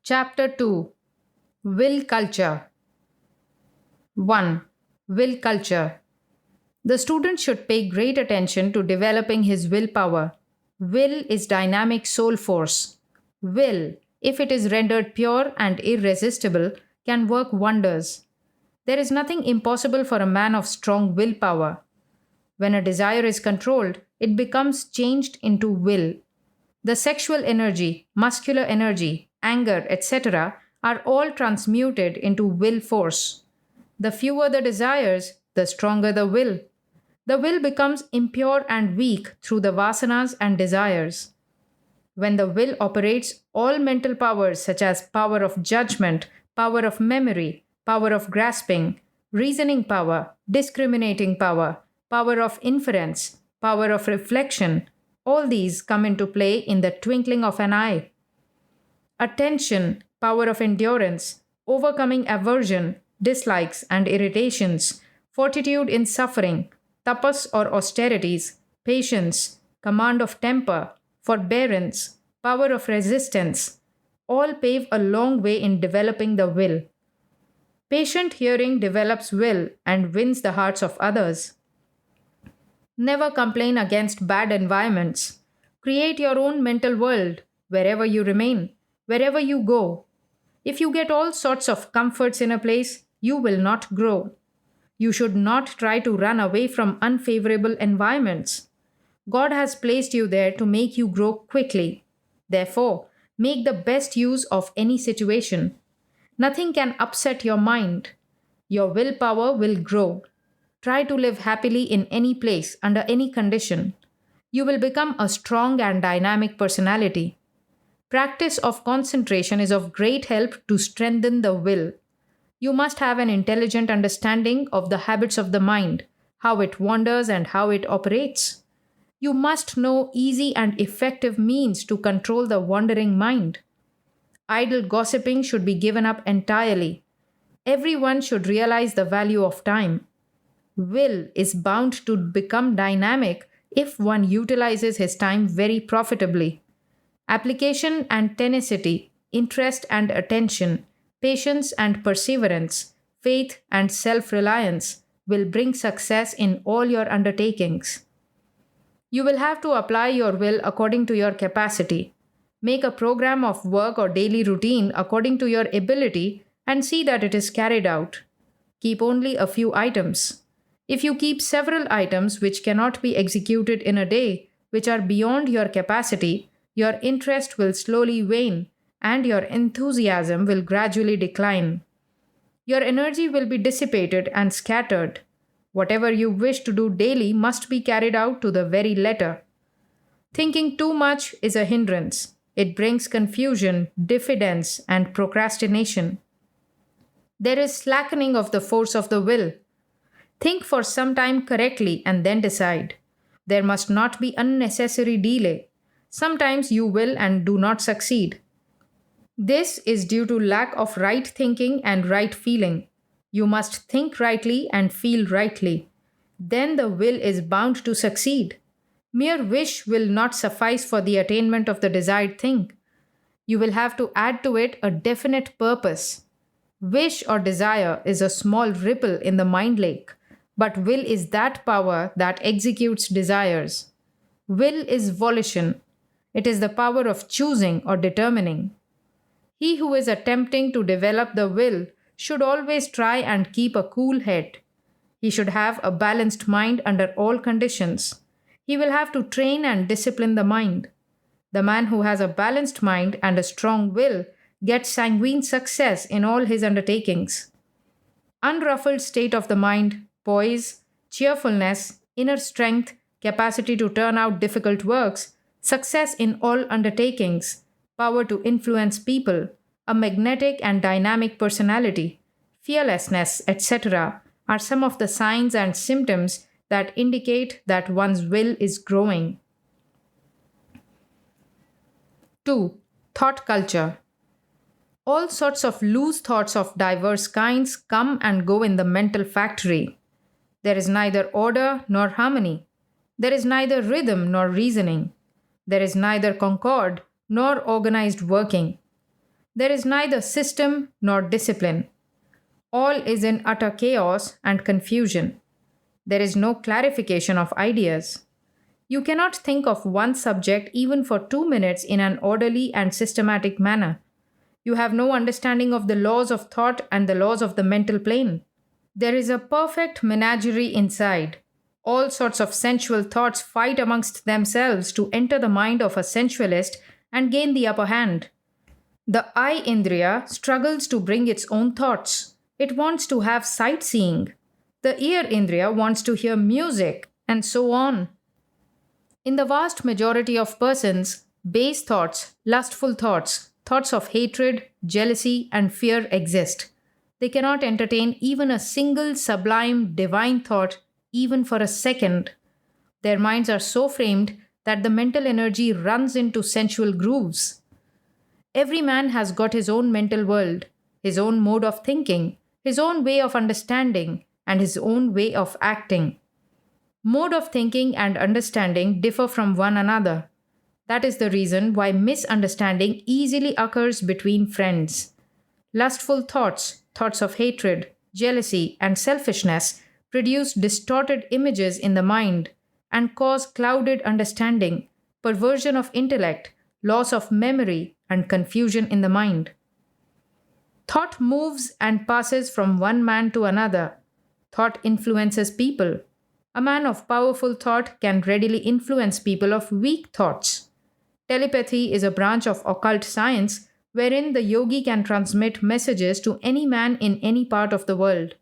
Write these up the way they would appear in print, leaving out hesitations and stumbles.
Chapter 2. Will Culture. 1. Will Culture. The student should pay great attention to developing his willpower. Will is dynamic soul force. Will, if it is rendered pure and irresistible, can work wonders. There is nothing impossible for a man of strong willpower. When a desire is controlled, it becomes changed into will. The sexual energy, muscular energy, anger, etc., are all transmuted into will force. The fewer the desires, the stronger the will. The will becomes impure and weak through the vasanas and desires. When the will operates, all mental powers such as power of judgment, power of memory, power of grasping, reasoning power, discriminating power, power of inference, power of reflection, all these come into play in the twinkling of an eye. Attention, power of endurance, overcoming aversion, dislikes and irritations, fortitude in suffering, tapas or austerities, patience, command of temper, forbearance, power of resistance, all pave a long way in developing the will. Patient hearing develops will and wins the hearts of others. Never complain against bad environments. Create your own mental world wherever you remain, wherever you go. If you get all sorts of comforts in a place, you will not grow. You should not try to run away from unfavorable environments. God has placed you there to make you grow quickly. Therefore, make the best use of any situation. Nothing can upset your mind. Your willpower will grow. Try to live happily in any place, under any condition. You will become a strong and dynamic personality. Practice of concentration is of great help to strengthen the will. You must have an intelligent understanding of the habits of the mind, how it wanders and how it operates. You must know easy and effective means to control the wandering mind. Idle gossiping should be given up entirely. Everyone should realize the value of time. Will is bound to become dynamic if one utilizes his time very profitably. Application and tenacity, interest and attention, patience and perseverance, faith and self reliance will bring success in all your undertakings. You will have to apply your will according to your capacity. Make a program of work or daily routine according to your ability and see that it is carried out. Keep only a few items. If you keep several items which cannot be executed in a day, which are beyond your capacity, your interest will slowly wane and your enthusiasm will gradually decline. Your energy will be dissipated and scattered. Whatever you wish to do daily must be carried out to the very letter. Thinking too much is a hindrance. It brings confusion, diffidence, and procrastination. There is slackening of the force of the will. Think for some time correctly and then decide. There must not be unnecessary delay. Sometimes you will and do not succeed. This is due to lack of right thinking and right feeling. You must think rightly and feel rightly. Then the will is bound to succeed. Mere wish will not suffice for the attainment of the desired thing. You will have to add to it a definite purpose. Wish or desire is a small ripple in the mind lake, but will is that power that executes desires. Will is volition. It is the power of choosing or determining. He who is attempting to develop the will should always try and keep a cool head. He should have a balanced mind under all conditions. He will have to train and discipline the mind. The man who has a balanced mind and a strong will gets sanguine success in all his undertakings. Unruffled state of the mind, poise, cheerfulness, inner strength, capacity to turn out difficult works, success in all undertakings, power to influence people, a magnetic and dynamic personality, fearlessness, etc., are some of the signs and symptoms that indicate that one's will is growing. 2. Thought culture. All sorts of loose thoughts of diverse kinds come and go in the mental factory. There is neither order nor harmony. There is neither rhythm nor reasoning. There is neither concord nor organized working. There is neither system nor discipline. All is in utter chaos and confusion. There is no clarification of ideas. You cannot think of one subject even for 2 minutes in an orderly and systematic manner. You have no understanding of the laws of thought and the laws of the mental plane. There is a perfect menagerie inside. All sorts of sensual thoughts fight amongst themselves to enter the mind of a sensualist and gain the upper hand. The eye indriya struggles to bring its own thoughts. It wants to have sightseeing. The ear indriya wants to hear music, and so on. In the vast majority of persons, base thoughts, lustful thoughts, thoughts of hatred, jealousy, and fear exist. They cannot entertain even a single sublime divine thought, even for a second. Their minds are so framed that the mental energy runs into sensual grooves. Every man has got his own mental world, his own mode of thinking, his own way of understanding, and his own way of acting. Mode of thinking and understanding differ from one another. That is the reason why misunderstanding easily occurs between friends. Lustful thoughts, thoughts of hatred, jealousy, and selfishness produce distorted images in the mind and cause clouded understanding, perversion of intellect, loss of memory, and confusion in the mind. Thought moves and passes from one man to another. Thought influences people. A man of powerful thought can readily influence people of weak thoughts. Telepathy is a branch of occult science wherein the yogi can transmit messages to any man in any part of the world.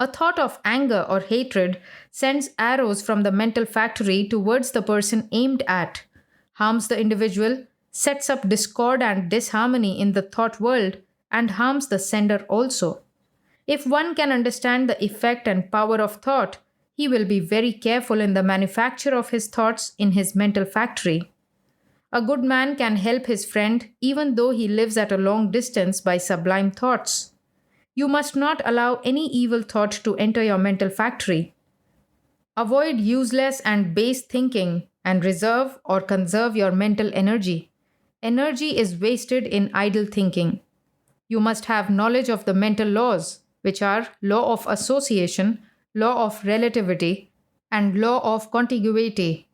A thought of anger or hatred sends arrows from the mental factory towards the person aimed at, harms the individual, sets up discord and disharmony in the thought world, and harms the sender also. If one can understand the effect and power of thought, he will be very careful in the manufacture of his thoughts in his mental factory. A good man can help his friend even though he lives at a long distance by sublime thoughts. You must not allow any evil thought to enter your mental factory. Avoid useless and base thinking and reserve or conserve your mental energy. Energy is wasted in idle thinking. You must have knowledge of the mental laws, which are law of association, law of relativity, and law of contiguity.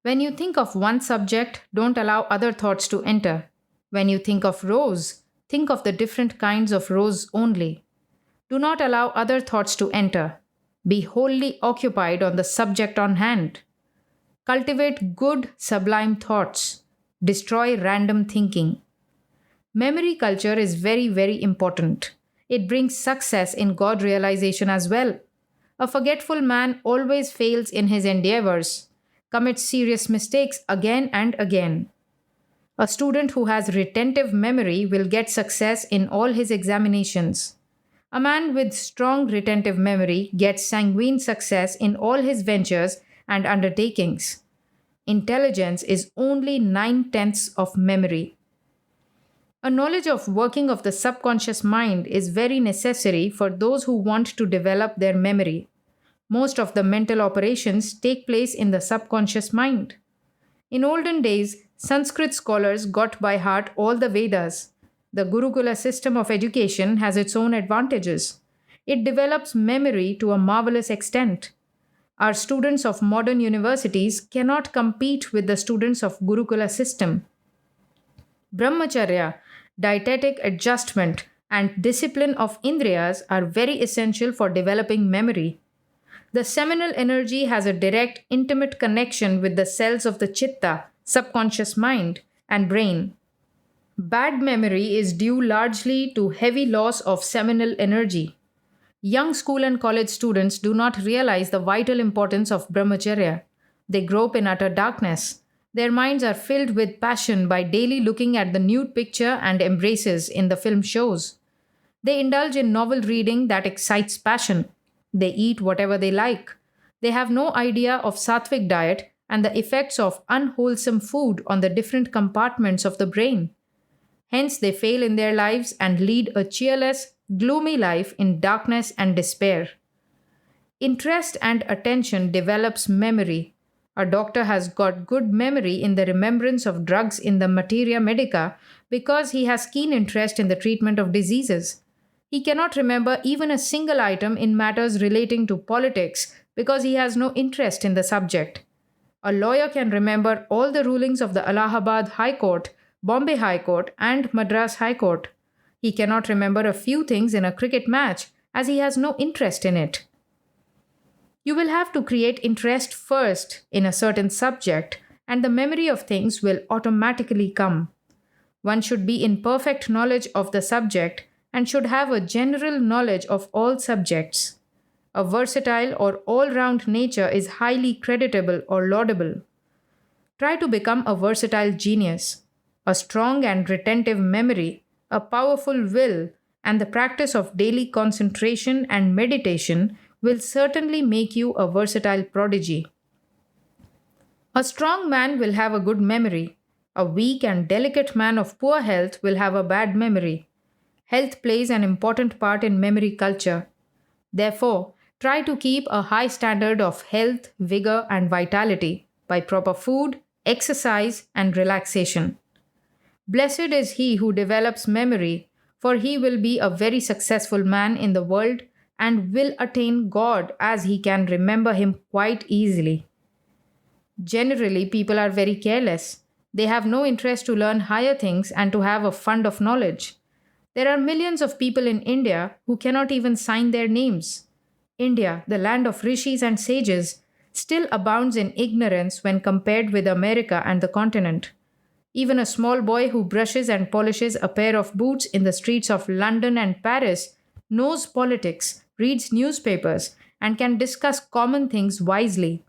When you think of one subject, don't allow other thoughts to enter. When you think of rose, think of the different kinds of rose only. Do not allow other thoughts to enter. Be wholly occupied on the subject on hand. Cultivate good, sublime thoughts. Destroy random thinking. Memory culture is very, very important. It brings success in God realization as well. A forgetful man always fails in his endeavors, commits serious mistakes again and again. A student who has retentive memory will get success in all his examinations. A man with strong retentive memory gets sanguine success in all his ventures and undertakings. Intelligence is only 9/10 of memory. A knowledge of working of the subconscious mind is very necessary for those who want to develop their memory. Most of the mental operations take place in the subconscious mind. In olden days, Sanskrit scholars got by heart all the Vedas. The Gurukula system of education has its own advantages. It develops memory to a marvelous extent. Our students of modern universities cannot compete with the students of Gurukula system. Brahmacharya, dietetic adjustment, and discipline of indriyas are very essential for developing memory. The seminal energy has a direct, intimate connection with the cells of the chitta, subconscious mind, and brain. Bad memory is due largely to heavy loss of seminal energy. Young school and college students do not realize the vital importance of brahmacharya. They grope in utter darkness. Their minds are filled with passion by daily looking at the nude picture and embraces in the film shows. They indulge in novel reading that excites passion. They eat whatever they like. They have no idea of sattvic diet and the effects of unwholesome food on the different compartments of the brain. Hence, they fail in their lives and lead a cheerless, gloomy life in darkness and despair. Interest and attention develops memory. A doctor has got good memory in the remembrance of drugs in the materia medica because he has keen interest in the treatment of diseases. He cannot remember even a single item in matters relating to politics because he has no interest in the subject. A lawyer can remember all the rulings of the Allahabad High Court, Bombay High Court, and Madras High Court. He cannot remember a few things in a cricket match as he has no interest in it. You will have to create interest first in a certain subject, and the memory of things will automatically come. One should be in perfect knowledge of the subject and should have a general knowledge of all subjects. A versatile or all round nature is highly creditable or laudable. Try to become a versatile genius. A strong and retentive memory, a powerful will, and the practice of daily concentration and meditation will certainly make you a versatile prodigy. A strong man will have a good memory. A weak and delicate man of poor health will have a bad memory. Health plays an important part in memory culture. Therefore, try to keep a high standard of health, vigor, and vitality by proper food, exercise, and relaxation. Blessed is he who develops memory, for he will be a very successful man in the world and will attain God as he can remember him quite easily. Generally, people are very careless. They have no interest to learn higher things and to have a fund of knowledge. There are millions of people in India who cannot even sign their names. India, the land of rishis and sages, still abounds in ignorance when compared with America and the continent. Even a small boy who brushes and polishes a pair of boots in the streets of London and Paris knows politics, reads newspapers, and can discuss common things wisely.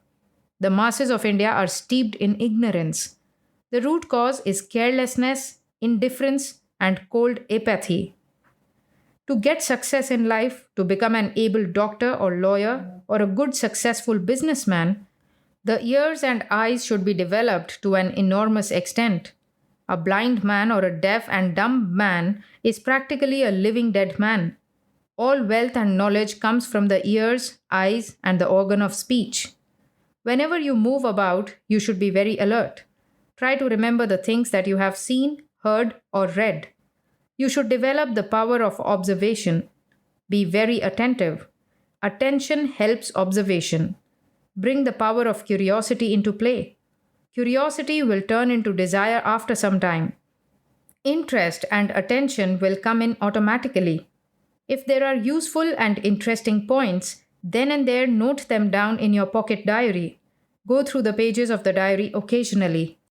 The masses of India are steeped in ignorance. The root cause is carelessness, indifference, and cold apathy. To get success in life, to become an able doctor or lawyer or a good successful businessman, the ears and eyes should be developed to an enormous extent. A blind man or a deaf and dumb man is practically a living dead man. All wealth and knowledge comes from the ears, eyes, and the organ of speech. Whenever you move about, you should be very alert. Try to remember the things that you have seen, heard, or read. You should develop the power of observation. Be very attentive. Attention helps observation. Bring the power of curiosity into play. Curiosity will turn into desire after some time. Interest and attention will come in automatically. If there are useful and interesting points, then and there note them down in your pocket diary. Go through the pages of the diary occasionally.